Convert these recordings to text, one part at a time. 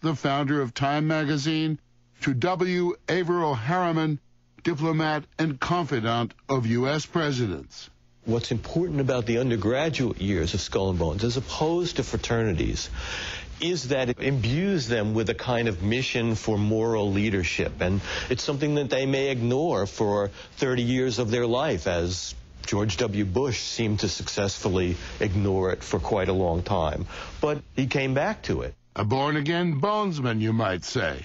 the founder of Time magazine, to W. Averill Harriman, diplomat and confidant of U.S. presidents. What's important about the undergraduate years of Skull and Bones, as opposed to fraternities, is that it imbues them with a kind of mission for moral leadership. And it's something that they may ignore for 30 years of their life, as George W. Bush seemed to successfully ignore it for quite a long time. But he came back to it. A born-again bonesman, you might say,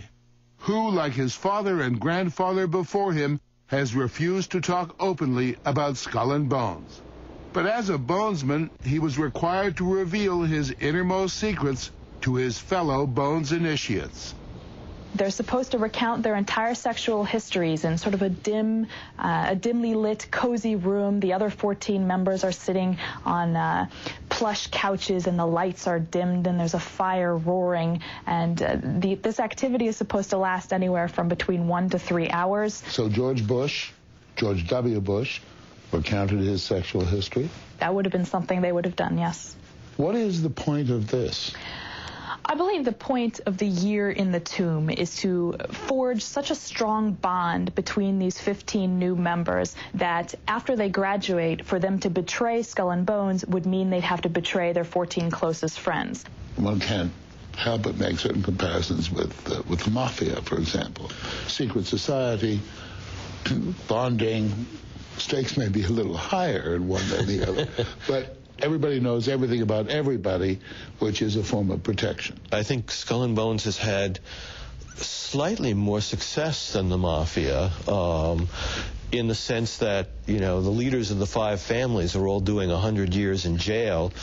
who, like his father and grandfather before him, has refused to talk openly about Skull and Bones. But as a bonesman, he was required to reveal his innermost secrets to his fellow Bones initiates. They're supposed to recount their entire sexual histories in sort of a dimly lit, cozy room. The other 14 members are sitting on plush couches, and the lights are dimmed, and there's a fire roaring. And this activity is supposed to last anywhere from between 1 to 3 hours. So George W. Bush, recounted his sexual history? That would have been something they would have done, yes. What is the point of this? I believe the point of the year in the tomb is to forge such a strong bond between these 15 new members that after they graduate, for them to betray Skull and Bones would mean they'd have to betray their 14 closest friends. One can't help but make certain comparisons with the mafia, for example. Secret society, bonding, stakes may be a little higher in one than the other, but everybody knows everything about everybody, which is a form of protection. I think Skull and Bones has had slightly more success than the mafia, in the sense that, you know, the leaders of the 5 families are all doing 100 years in jail,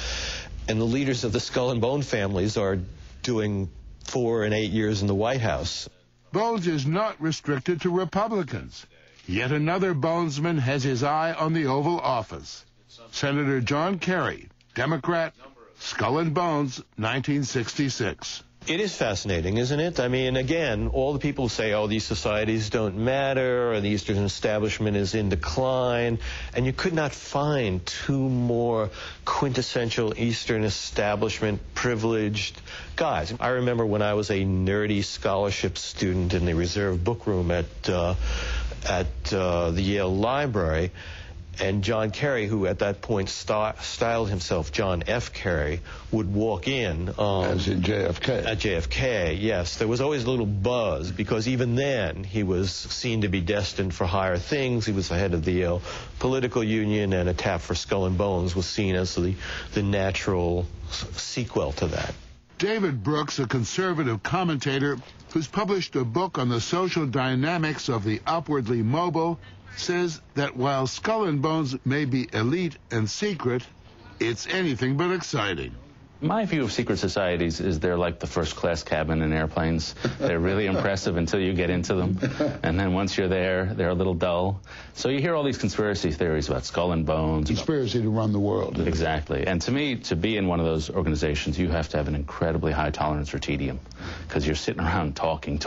and the leaders of the Skull and Bone families are doing 4 and 8 years in the White House. Bones is not restricted to Republicans. Yet another bonesman has his eye on the Oval Office. Senator John Kerry, Democrat, Skull and Bones, 1966. It is fascinating, isn't it? I mean, again, all the people say, oh, these societies don't matter, or the Eastern establishment is in decline, and you could not find 2 more quintessential Eastern establishment privileged guys. I remember when I was a nerdy scholarship student in the reserve book room at the Yale Library, and John Kerry, who at that point styled himself John F. Kerry, would walk in. As in JFK. At JFK, yes. There was always a little buzz, because even then he was seen to be destined for higher things. He was the head of the Yale Political Union, and A Tap for Skull and Bones was seen as the natural sequel to that. David Brooks, a conservative commentator who's published a book on the social dynamics of the upwardly mobile, says that while Skull and Bones may be elite and secret, it's anything but exciting. My view of secret societies is they're like the first-class cabin in airplanes. They're really impressive until you get into them. And then once you're there, they're a little dull. So you hear all these conspiracy theories about Skull and Bones. Conspiracy to run the world. Exactly. And to me, to be in one of those organizations, you have to have an incredibly high tolerance for tedium, because you're sitting around talking.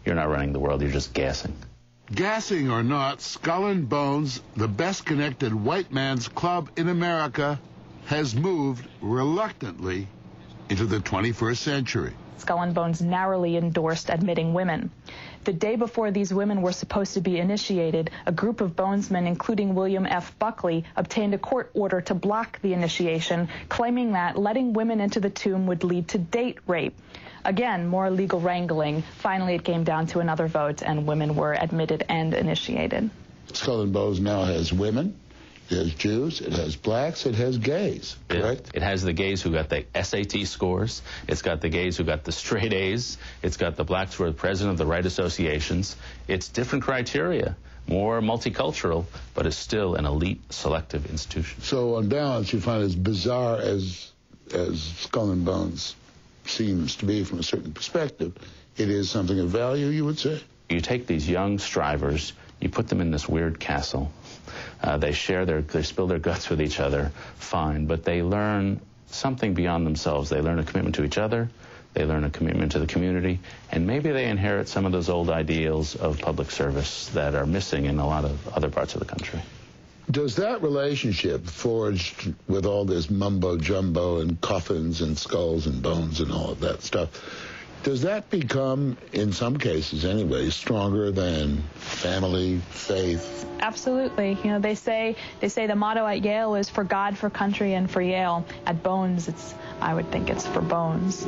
You're not running the world, you're just gassing. Gassing or not, Skull and Bones, the best-connected white man's club in America, has moved reluctantly into the 21st century. Skull and Bones narrowly endorsed admitting women. The day before these women were supposed to be initiated, a group of bonesmen, including William F. Buckley, obtained a court order to block the initiation, claiming that letting women into the tomb would lead to date rape. Again, more legal wrangling. Finally, it came down to another vote, and women were admitted and initiated. Skull and Bones now has women, it has Jews, it has blacks, it has gays, correct? It has the gays who got the SAT scores. It's got the gays who got the straight A's. It's got the blacks who are the president of the right associations. It's different criteria, more multicultural, but it's still an elite selective institution. So on balance, you find as bizarre as Skull and Bones seems to be from a certain perspective, it is something of value, you would say? You take these young strivers, you put them in this weird castle. They spill their guts with each other, fine, but they learn something beyond themselves. They learn a commitment to each other, they learn a commitment to the community, and maybe they inherit some of those old ideals of public service that are missing in a lot of other parts of the country. Does that relationship forged with all this mumbo-jumbo and coffins and skulls and bones and all of that stuff, Does that become, in some cases anyway, stronger than family, faith? Absolutely. You know, they say the motto at Yale is for God, for country, and for Yale. At Bones, I would think it's for Bones.